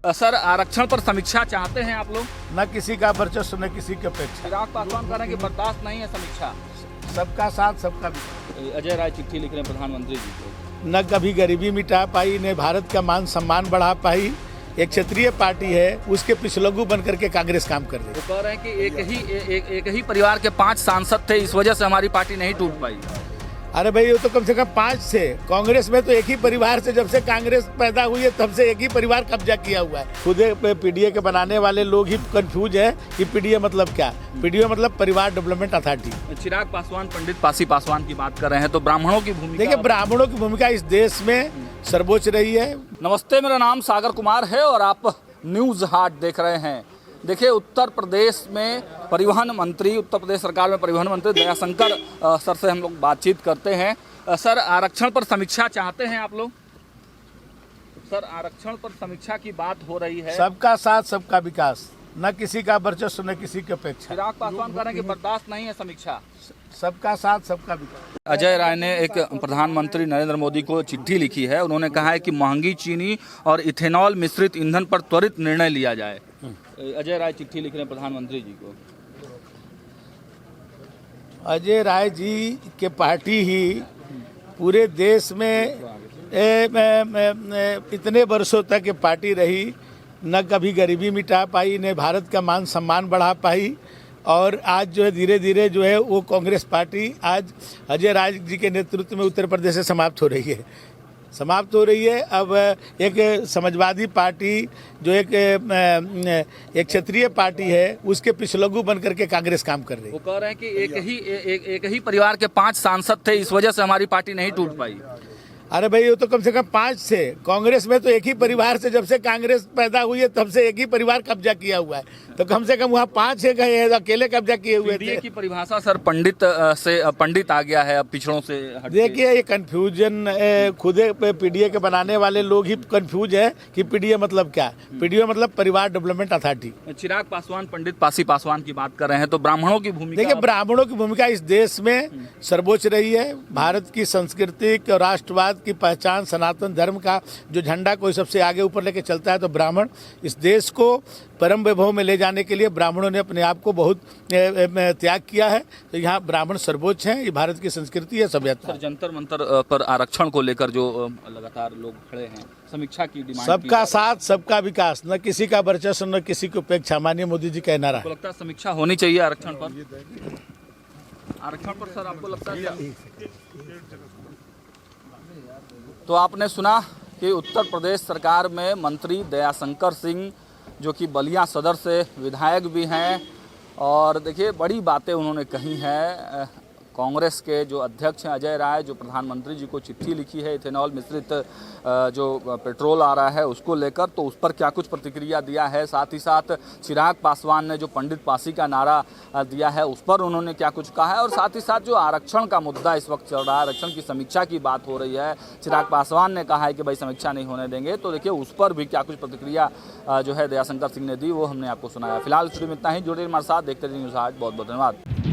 Sir, आरक्षण पर समीक्षा चाहते हैं आप लोग? न किसी का वर्चस्व न किसी की अपेक्षा। चिराग पासवान कह रहे हैं कि बर्दाश्त नहीं है समीक्षा। सबका साथ सबका विकास। अजय राय चिट्ठी लिख रहे हैं प्रधानमंत्री जी को। न कभी गरीबी मिटा पाई, न भारत का मान सम्मान बढ़ा पाई। एक क्षेत्रीय पार्टी है, उसके पिछलग्गू बन करके कांग्रेस काम कर रही है। वो कह रहे हैं कि एक ही परिवार के 5 सांसद थे, इस वजह से हमारी पार्टी नहीं टूट पाई। अरे भाई, वो तो कम से कम 5 थे। कांग्रेस में तो एक ही परिवार से, जब से कांग्रेस पैदा हुई है तब से एक ही परिवार कब्जा किया हुआ है। खुद पीडीए के बनाने वाले लोग ही कंफ्यूज है कि पीडीए मतलब क्या। पीडीए मतलब परिवार डेवलपमेंट अथॉरिटी। चिराग पासवान पंडित पासी पासवान की बात कर रहे हैं, तो ब्राह्मणों की भूमिका। देखिए, ब्राह्मणों की भूमिका इस देश में सर्वोच्च रही है। नमस्ते, मेरा नाम सागर कुमार है और आप न्यूज हाट देख रहे हैं। देखिए, उत्तर प्रदेश में परिवहन मंत्री, उत्तर प्रदेश सरकार में परिवहन मंत्री दयाशंकर सर से हम लोग बातचीत करते हैं। सर, आरक्षण पर समीक्षा चाहते हैं आप लोग? सर, आरक्षण पर समीक्षा की बात हो रही है। सबका साथ सबका विकास, न किसी का वर्चस्व न किसी की अपेक्षा। चिराग पासवान कह रहे हैं कि बर्दाश्त नहीं है समीक्षा। सबका साथ सबका विकास। अजय राय ने एक प्रधानमंत्री नरेंद्र मोदी को चिट्ठी लिखी है। उन्होंने कहा है कि महंगी चीनी और इथेनॉल मिश्रित ईंधन पर त्वरित निर्णय लिया जाए। अजय राय चिट्ठी लिख रहे हैं प्रधानमंत्री जी को। अजय राय जी के पार्टी ही पूरे देश में इतने वर्षों तक ये पार्टी रही, न कभी गरीबी मिटा पाई, न भारत का मान सम्मान बढ़ा पाई। और आज जो है धीरे धीरे जो है वो कांग्रेस पार्टी आज अजय राय जी के नेतृत्व में उत्तर प्रदेश से समाप्त हो रही है। अब एक समाजवादी पार्टी जो एक क्षेत्रीय पार्टी है, उसके पिछलग्गू बन करके कांग्रेस काम कर रही है। वो कह रहे हैं कि एक ही परिवार के 5 सांसद थे, इस वजह से हमारी पार्टी नहीं टूट पाई। अरे भाई, वो तो कम से कम 5 थे। कांग्रेस में तो एक ही परिवार से, जब से कांग्रेस पैदा हुई है तब से एक ही परिवार कब्जा किया हुआ है। तो कम से कम वहाँ 5 है, गए अकेले कब्जा किए हुए थे। की परिभाषा सर पंडित से पंडित आ गया है, अब पिछड़ों से हट के। देखिए, ये कंफ्यूजन खुद पीडीए के बनाने वाले लोग ही कंफ्यूज है कि पीडीए मतलब क्या। पीडीए मतलब परिवार डेवलपमेंट अथॉरिटी। चिराग पासवान पंडित पासी पासवान की बात कर रहे हैं, तो ब्राह्मणों की भूमिका। देखिए, ब्राह्मणों की भूमिका इस देश में सर्वोच्च रही है। भारत की सांस्कृतिक और राष्ट्रवाद की पहचान, सनातन धर्म का जो झंडा कोई सबसे आगे ऊपर लेके चलता है, तो ब्राह्मण इस देश को परम वैभव में ले जाने के लिए ब्राह्मणों ने अपने आप को बहुत त्याग किया है। तो यहाँ ब्राह्मण सर्वोच्च हैं। ये भारत की संस्कृति है, सभ्यता। जंतर मंतर पर आरक्षण को लेकर जो लगातार लोग खड़े हैं, समीक्षा की डिमांड। सबका साथ सबका विकास, न किसी का वर्चस्व न किसी की उपेक्षा, माननीय मोदी जी का नारा है। आपको लगता है समीक्षा होनी चाहिए आरक्षण पर? आरक्षण पर सर, आपको लगता है? तो आपने सुना कि उत्तर प्रदेश सरकार में मंत्री दयाशंकर सिंह, जो कि बलिया सदर से विधायक भी हैं, और देखिए बड़ी बातें उन्होंने कही हैं। कांग्रेस के जो अध्यक्ष हैं अजय राय, जो प्रधानमंत्री जी को चिट्ठी लिखी है इथेनॉल मिश्रित जो पेट्रोल आ रहा है उसको लेकर, तो उस पर क्या कुछ प्रतिक्रिया दिया है। साथ ही साथ चिराग पासवान ने जो पंडित पासी का नारा दिया है उस पर उन्होंने क्या कुछ कहा है। और साथ ही साथ जो आरक्षण का मुद्दा इस वक्त चल रहा है, आरक्षण की समीक्षा की बात हो रही है, चिराग पासवान ने कहा है कि भाई समीक्षा नहीं होने देंगे। तो देखिए उस पर भी क्या कुछ प्रतिक्रिया जो है दयाशंकर सिंह ने दी, वो हमने आपको सुनाया। फिलहाल स्टूडियो में इतना ही। जुड़े हमारे साथ, देखते रहिए न्यूज़ हाट। बहुत बहुत धन्यवाद।